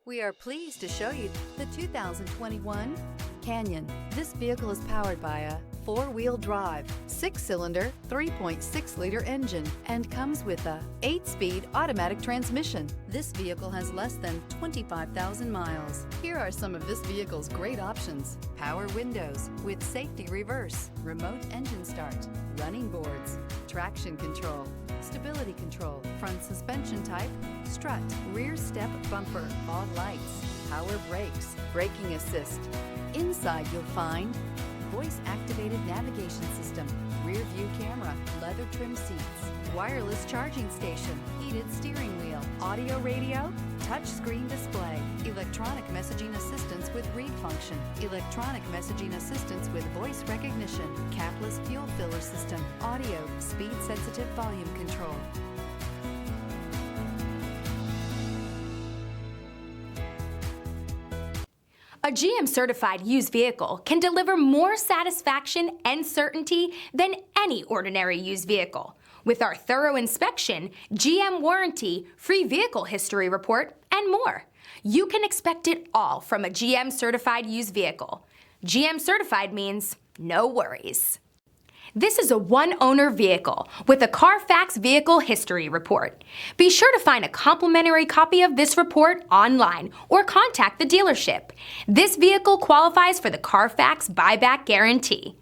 We are pleased to show you the 2021 Canyon. This vehicle is powered by a four-wheel drive, six-cylinder, 3.6-liter engine, and comes with a 8-speed automatic transmission. This vehicle has less than 25,000 miles. Here are some of this vehicle's great options: power windows with safety reverse, remote engine start, running boards, traction control, stability control, front suspension type, strut, rear step bumper, fog lights, power brakes, braking assist. Inside you'll find voice-activated navigation system, rear view camera, leather trim seats, wireless charging station, heated steering wheel, audio radio, touch screen display, electronic messaging assistance with read function, electronic messaging assistance with voice recognition, capless fuel filler system, audio, speed-sensitive volume control. A GM-certified used vehicle can deliver more satisfaction and certainty than any ordinary used vehicle. With our thorough inspection, GM warranty, free vehicle history report, and more. You can expect it all from a GM-certified used vehicle. GM-certified means no worries. This is a one-owner vehicle with a Carfax Vehicle History Report. Be sure to find a complimentary copy of this report online or contact the dealership. This vehicle qualifies for the Carfax Buyback Guarantee.